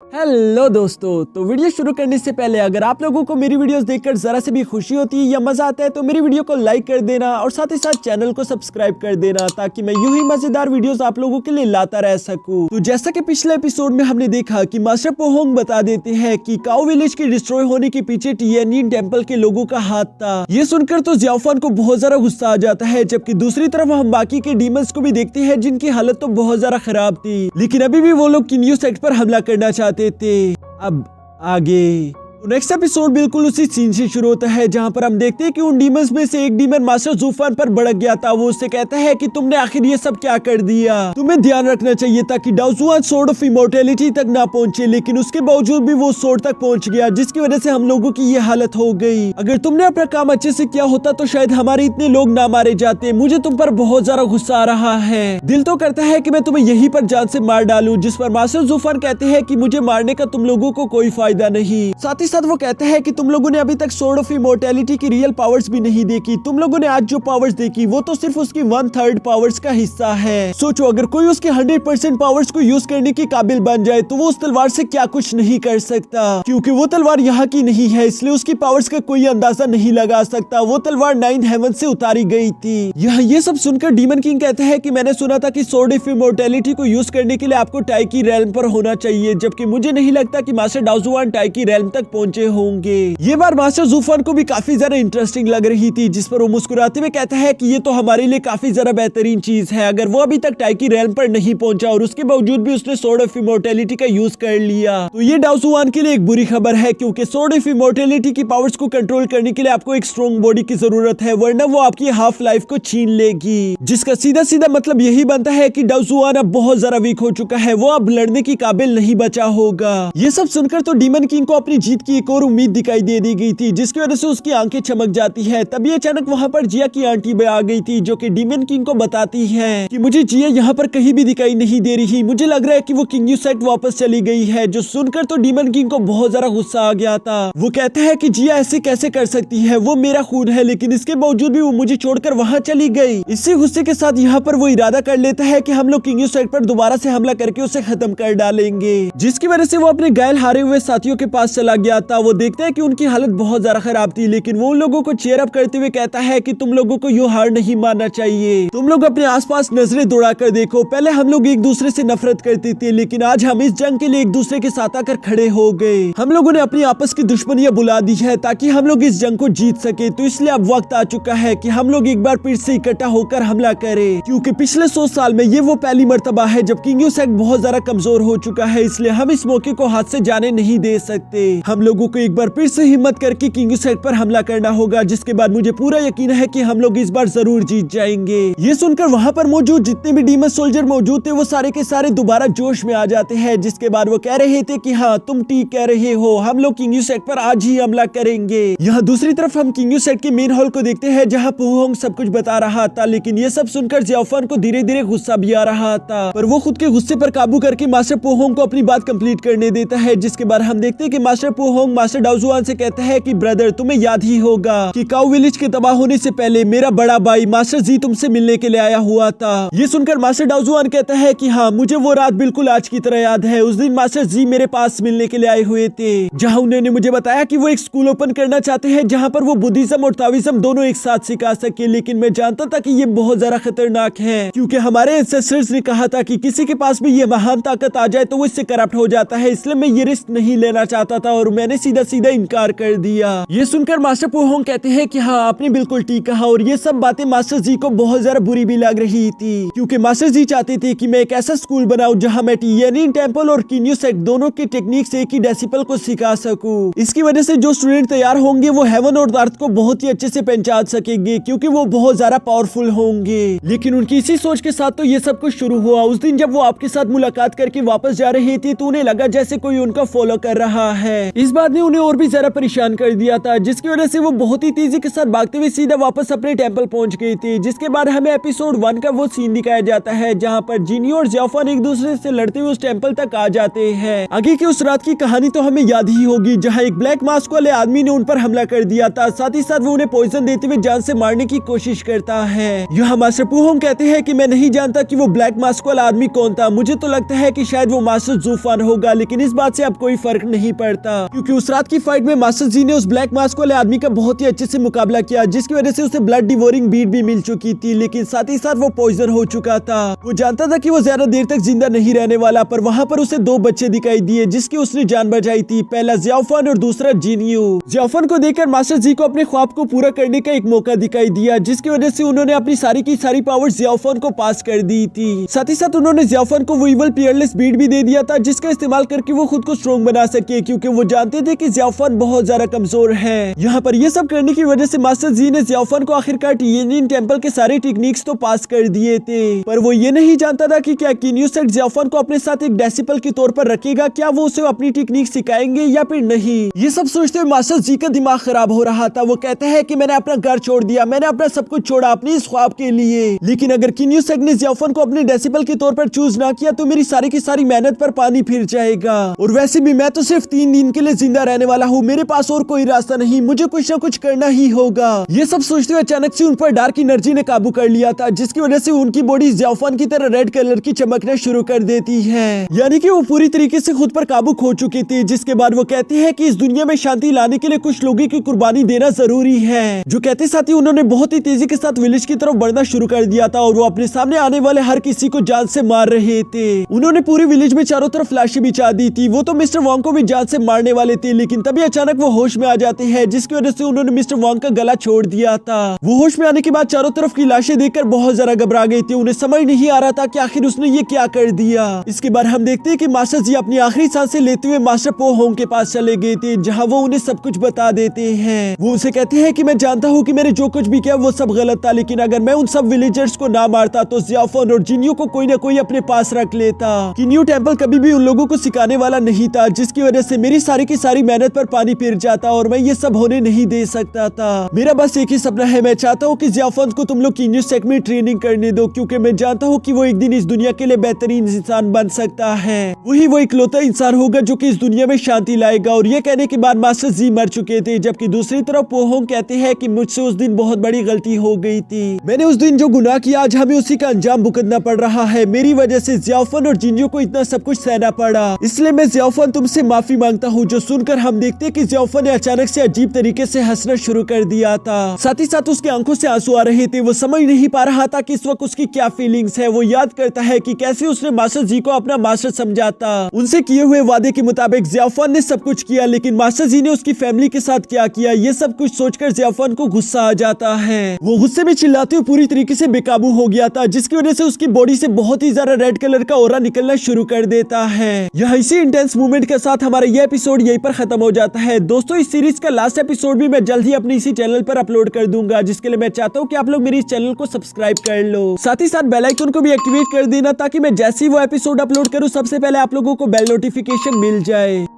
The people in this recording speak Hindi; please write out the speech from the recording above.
हेलो दोस्तों, तो वीडियो शुरू करने से पहले अगर आप लोगों को मेरी वीडियोस देखकर जरा से भी खुशी होती है या मजा आता है तो मेरी वीडियो को लाइक कर देना और साथ ही साथ चैनल को सब्सक्राइब कर देना ताकि मैं यूं ही मजेदार वीडियोस आप लोगों के लिए लाता रह सकूं। तो जैसा कि पिछले एपिसोड में हमने देखा कि मास्टर पोहोंग बता देते हैं कि काओ विलेज के डिस्ट्रॉय होने के पीछे टियानयिन टेम्पल के लोगों का हाथ था। ये सुनकर तो ज़ियाओफान को बहुत ज्यादा गुस्सा आ जाता है, जबकि दूसरी तरफ हम बाकी के डीमंस को भी देखते हैं जिनकी हालत तो बहुत ज्यादा खराब थी, लेकिन अभी भी वो लोग किन्यू सेक्ट पर हमला करना चाहते थे। अब आगे तो नेक्स्ट एपिसोड बिल्कुल उसी सीन से शुरू होता है जहां पर हम देखते हैं कि उन डीमंस में से एक डीमन मास्टर ज़ूफान पर भड़क गया था। वो उससे कहता है कि तुमने आखिर ये सब क्या कर दिया, तुम्हें ध्यान रखना चाहिए था कि डाओजुआन सोर्ड ऑफ इमॉर्टैलिटी तक ना पहुंचे, लेकिन उसके बावजूद भी वो सोर्ड तक पहुंच गया, जिसकी वजह से हम लोगों की ये हालत हो गई। अगर तुमने अपना काम अच्छे से किया होता तो शायद हमारे इतने लोग ना मारे जाते। मुझे तुम पर बहुत ज्यादा गुस्सा आ रहा है, दिल तो करता है कि मैं तुम्हें यहीं पर जान से मार डालूं। जिस पर मास्टर ज़ूफान कहते हैं कि मुझे मारने का तुम लोगों को कोई फायदा नहीं। साथ ही साथ वो कहते हैं कि तुम लोगों ने अभी तक सोर्ड ऑफ इमॉर्टैलिटी की रियल पावर्स भी नहीं देखी। तुम लोगों ने आज जो पावर्स देखी वो तो सिर्फ उसकी 1/3 पावर्स का हिस्सा है। सोचो, अगर कोई उसके 100% पावर्स को यूज करने की काबिल बन जाए तो वो उस तलवार से क्या कुछ नहीं कर सकता, क्योंकि वो तलवार यहाँ की नहीं है, इसलिए उसकी पावर्स का कोई अंदाजा नहीं लगा सकता। वो तलवार 9 हेवन से उतारी गई थी। यहाँ ये सब सुनकर डीमन किंग कहते हैं कि मैंने सुना था कि सोर्ड ऑफ इमॉर्टैलिटी को यूज करने के लिए आपको टाइकी रेल्म पर होना चाहिए, जबकि मुझे नहीं लगता कि मास्टर डाओजुआन टाइकी रेल्म तक पहुंचे होंगे। ये बार मास्टर ज़ूफान को भी काफी ज्यादा इंटरेस्टिंग लग रही थी, जिस पर वो मुस्कुराते हुए कहता है कि ये तो हमारे लिए काफी ज्यादा बेहतरीन चीज है। अगर वो अभी तक टाइकी रेल्म पर नहीं पहुंचा और उसके बावजूद भी उसने सोर्ड ऑफ इमॉर्टैलिटी का यूज कर लिया तो ये डाओजुआन के लिए एक बुरी खबर है, क्योंकि सोर्ड ऑफ इमॉर्टैलिटी की पावर्स को कंट्रोल करने के लिए आपको एक स्ट्रॉन्ग बॉडी की जरूरत है, वरना वो आपकी हाफ लाइफ को छीन लेगी। जिसका सीधा सीधा मतलब यही बनता है कि डाओजुआन अब बहुत ज्यादा वीक हो चुका है, वो अब लड़ने की काबिल नहीं बचा होगा। ये सब सुनकर तो डीमन किंग को अपनी जीत की एक और उम्मीद दिखाई दे दी गई थी, जिसकी वजह से उसकी आंखें चमक जाती है। तभी अचानक वहां पर जिया की आंटी भी आ गई थी, जो कि डीमन किंग को बताती है कि मुझे जिया यहाँ पर कहीं भी दिखाई नहीं दे रही, मुझे लग रहा है कि वो किंग यू सेक्ट वापस चली गई है। जो सुनकर तो डीमन किंग को बहुत ज्यादा गुस्सा आ गया था। वो कहता है कि जिया ऐसे कैसे कर सकती है, वो मेरा खून है, लेकिन इसके बावजूद भी वो मुझे छोड़कर वहां चली गई। इसी गुस्से के साथ यहाँ पर वो इरादा कर लेता है कि हम लोग किंग यू सेक्ट पर दोबारा से हमला करके उसे खत्म कर डालेंगे, जिसकी वजह से वो अपने घायल हारे हुए साथियों के पास चला गया था। वो देखता है कि उनकी हालत बहुत ज्यादा खराब थी, लेकिन वो उन लोगों को चेयर अप करते हुए कहता है कि तुम लोगों को यूं हार नहीं मानना चाहिए। तुम लोग अपने आसपास नजरें दौड़ा कर देखो, पहले हम लोग एक दूसरे से नफरत करते थे, लेकिन आज हम इस जंग के लिए एक दूसरे के साथ आकर खड़े हो गए। हम लोगों ने अपनी आपस की दुश्मनियां बुला दी है ताकि हम लोग इस जंग को जीत सके। तो इसलिए अब वक्त आ चुका है कि हम लोग एक बार फिर से इकट्ठा होकर हमला करें, क्योंकि पिछले 100 साल में ये वो पहली मर्तबा है जब किंग यू सेक्ट बहुत ज्यादा कमजोर हो चुका है, इसलिए हम इस मौके को हाथ से जाने नहीं दे सकते। हम लोगों को एक बार फिर से हिम्मत करके किंग यू सेक्ट पर हमला करना होगा, जिसके बाद मुझे पूरा यकीन है कि हम लोग इस बार जरूर जीत जाएंगे। ये सुनकर वहां पर मौजूद जितने भी डीमन सोल्जर मौजूद थे वो सारे के सारे दोबारा जोश में आ जाते हैं, जिसके बाद वो कह रहे थे कि हाँ तुम ठीक कह रहे हो, हम लोग किंग यू सेक्ट पर आज ही हमला करेंगे। यहाँ दूसरी तरफ हम किंग यू सेक्ट के मेन हॉल को देखते हैं, जहाँ पोहोंग सब कुछ बता रहा था, लेकिन ये सब सुनकर ज़ियाओफान को धीरे धीरे गुस्सा भी आ रहा था, पर वो खुद के गुस्से पर काबू करके मास्टर पोहोंग को अपनी बात कंप्लीट करने देता है। जिसके बाद हम देखते हैं कि मास्टर पोहोंग मास्टर डाओजुआन से कहता है कि ब्रदर, तुम्हें याद ही होगा कि काओ विलेज के तबाह होने से पहले मेरा बड़ा भाई मास्टर जी तुमसे मिलने के लिए आया हुआ था। ये सुनकर मास्टर डाओजुआन कहता है कि हाँ, मुझे वो रात बिल्कुल आज की तरह याद है। उस दिन मास्टर जी मेरे पास मिलने के लिए आए हुए थे, जहाँ उन्होंने मुझे बताया कि वो एक स्कूल ओपन करना चाहते हैं जहाँ पर वो बुद्धिज्म और ताओइज्म दोनों एक साथ सिखा सके, लेकिन मैं जानता था कि ये बहुत ज्यादा खतरनाक है, क्योंकि हमारे एंसेस्टर्स ने कहा था कि किसी के पास भी ये महान ताकत आ जाए तो वो इससे करप्ट हो जाता है, इसलिए मैं ये रिस्क नहीं लेना चाहता था और मैंने सीधा सीधा इनकार कर दिया। ये सुनकर मास्टर पोहोंग कहते हैं कि हाँ, आपने बिल्कुल ठीक कहा, और ये सब बातें मास्टर जी को बहुत ज्यादा बुरी भी लग रही थी, क्योंकि मास्टर जी चाहते थे कि मैं एक ऐसा स्कूल बनाऊं जहां मैं टियानयिन टेम्पल और किंग यू सेक्ट दोनों के टेक्निक से एक ही डेसिपल को सिखा सकूं। इसकी वजह से जो स्टूडेंट तैयार होंगे वो हेवन और अर्थ को बहुत ही अच्छे से पहचान सकेंगे, क्योंकि वो बहुत ज्यादा पावरफुल होंगे। लेकिन उनकी इसी सोच के साथ तो ये सब कुछ शुरू हुआ। उस दिन जब वो आपके साथ मुलाकात करके वापस जा रहे थे तो उन्हें लगा जैसे कोई उनका फॉलो कर रहा है। इस इस बात ने उन्हें और भी ज्यादा परेशान कर दिया था, जिसकी वजह से वो बहुत ही तेजी के साथ भागते हुए सीधा वापस अपने टेंपल पहुंच गई थी। जिसके बाद हमें एपिसोड 1 का वो सीन दिखाया जाता है जहाँ पर जिनियो और ज़ियाओफान एक दूसरे से लड़ते हुए उस टेंपल तक आ जाते हैं। आगे की उस रात की कहानी तो हमें याद ही होगी, जहाँ एक ब्लैक मास्क वाले आदमी ने उन पर हमला कर दिया था। साथ ही साथ वो उन्हें पॉइजन देते हुए जान से मारने की कोशिश करता है। यहाँ मास्टर पू होंग कहते हैं कि मैं नहीं जानता कि वो ब्लैक मास्क वाला आदमी कौन था, मुझे तो लगता है कि शायद वो मास्टर ज़ूफान होगा, लेकिन इस बात से अब कोई फर्क नहीं पड़ता क्योंकि उस रात की फाइट में मास्टर जी ने उस ब्लैक मास्क वाले आदमी का बहुत ही अच्छे से मुकाबला किया, जिसकी वजह से उसे ब्लड डिवोरिंग बीट भी मिल चुकी थी, लेकिन साथ ही साथ वो पॉइजन हो चुका था। वो जानता था कि वो ज्यादा देर तक जिंदा नहीं रहने वाला, पर वहाँ पर उसे 2 बच्चे दिखाई दिए जिसकी उसने जान बचाई थी, पहला ज़ियाओफान और दूसरा जिनियो। ज़ियाओफान को देखकर मास्टर जी को अपने ख्वाब को पूरा करने का एक मौका दिखाई दिया, जिसकी वजह से उन्होंने अपनी सारी की सारी पावर ज़ियाओफान को पास कर दी थी। साथ ही साथ उन्होंने ज़ियाओफान को वो इवल पियरलेस बीट भी दे दिया था, जिसका इस्तेमाल करके वो खुद को स्ट्रॉन्ग बना सके, क्योंकि वो जानते थे कि ज़ियाओफान बहुत ज्यादा कमजोर है। यहाँ पर ये सब करने की वजह से मास्टर जी ने ज़ियाओफान को आखिरकार टिएनइन टेंपल के सारे टेक्निक्स तो पास कर दिए थे, पर वो ये नहीं जानता था कि क्या कीन्यू सेट ज़ियाओफान को अपने साथ एक डेसिपल के तौर पर रखेगा, क्या वो उसे अपनी टेक्निक सिखाएंगे या फिर नहीं। ये सब सोचते हुए मास्टर जी का दिमाग खराब हो रहा था। वो कहते हैं कि मैंने अपना घर छोड़ दिया, मैंने अपना सब कुछ छोड़ा अपनी इस ख्वाब के लिए, लेकिन अगर कीन्यू सेट ने ज़ियाओफान को अपने डेसिपल के तौर पर चूज ना किया तो मेरी सारी की सारी मेहनत पर पानी फिर जाएगा, और वैसे भी मैं तो सिर्फ 3 दिन के लिए जिंदा रहने वाला हूँ, मेरे पास और कोई रास्ता नहीं, मुझे कुछ ना कुछ करना ही होगा। ये सब सोचते हुए अचानक से उन पर डार्क एनर्जी ने काबू कर लिया था, जिसकी वजह से उनकी बॉडी ज़ियाओफान की तरह रेड कलर की चमकना शुरू कर देती है, यानी कि वो पूरी तरीके से खुद पर काबू खो चुकी थी। जिसके बाद वो कहती है कि इस दुनिया में शांति लाने के लिए कुछ लोगों की कुर्बानी देना जरूरी है। जो कहते साथ ही उन्होंने बहुत ही तेजी के साथ विलेज की तरफ बढ़ना शुरू कर दिया था, और वो अपने सामने आने वाले हर किसी को जान से मार रहे थे। उन्होंने पूरे विलेज में चारों तरफ लाशें बिछा दी थी। वो तो मिस्टर वांग को भी जान से मारने वाले थे, लेकिन तभी अचानक वो होश में आ जाते हैं, जिसकी वजह से उन्होंने मिस्टर वांग का गला छोड़ दिया था। वो होश में आने के बाद चारों तरफ की लाशें देखकर बहुत ज्यादा घबरा गई थी। उन्हें समझ नहीं आ रहा था कि आखिर उसने ये क्या कर दिया। इसके बाद हम देखते हैं कि मास्टर जी अपनी आखिरी सांसें लेते हुए मास्टर पो होंग के पास चले गए थे, जहाँ वो उन्हें सब कुछ बता देते हैं। वो उसे कहते हैं कि मैं जानता हूँ कि मैंने जो कुछ भी किया वो सब गलत था, लेकिन अगर मैं उन सब विलेजर्स को ना मारता तो ज़ियाओफान और जिनियो को कोई ना कोई अपने पास रख लेता। कीन्यू टेंपल कभी भी उन लोगों को सिखाने वाला नहीं था, जिसकी वजह से मेरी सारी की सारी मेहनत पर पानी फिर जाता और मैं ये सब होने नहीं दे सकता था। मेरा बस एक ही सपना है, मैं चाहता हूँ कि ज़ियाओफान को तुम लोग कीन्यू सेक्ट में ट्रेनिंग करने दो, क्योंकि मैं जानता हूँ कि वो एक दिन इस दुनिया के लिए बेहतरीन इंसान बन सकता है। वही वो इकलौता इंसान होगा जो कि इस दुनिया में शांति लाएगा। और ये कहने के बाद मास्टर जी मर चुके थे, जबकि दूसरी तरफ पो होंग कहते हैं कि मुझसे उस दिन बहुत बड़ी गलती हो गई थी। मैंने उस दिन जो गुनाह किया आज हमें उसी का अंजाम भुगतना पड़ रहा है। मेरी वजह से ज़ियाओफान और जिनियो को इतना सब कुछ सहना पड़ा, इसलिए मैं ज़ियाओफान तुमसे माफी मांगता हूँ। जो सुनकर हम देखते हैं कि ज़ियाओफान ने अचानक से अजीब तरीके से हंसना शुरू कर दिया था, साथ ही साथ उसकी आंखों से आंसू आ रहे थे। वो समझ नहीं पा रहा था कि इस वक्त उसकी क्या फीलिंग्स है। वो याद करता है कि कैसे उसने मास्टर जी को अपना मास्टर समझा था। उनसे किए हुए वादे के मुताबिक ज़ियाओफान ने सब कुछ किया, लेकिन मास्टर जी ने उसकी फैमिली के साथ क्या किया, ये सब कुछ सोचकर ज़ियाओफान को गुस्सा आ जाता है। वो गुस्से में चिल्लाते हुए पूरी तरीके से बेकाबू हो गया था, जिसकी वजह से उसकी बॉडी से बहुत ही ज्यादा रेड कलर का ऑरा निकलना शुरू कर देता है। यह इसी इंटेंस मूवमेंट के साथ हमारा यह एपिसोड यहीं पर खत्म हो जाता है। दोस्तों, इस सीरीज का लास्ट एपिसोड भी मैं जल्द ही अपने इसी चैनल पर अपलोड कर दूंगा, जिसके लिए मैं चाहता हूँ कि आप लोग मेरे इस चैनल को सब्सक्राइब कर लो। साथ ही साथ बेल आइकन को भी एक्टिवेट कर देना, ताकि मैं जैसे ही वो एपिसोड अपलोड करूँ सबसे पहले आप लोगों को बेल नोटिफिकेशन मिल जाए।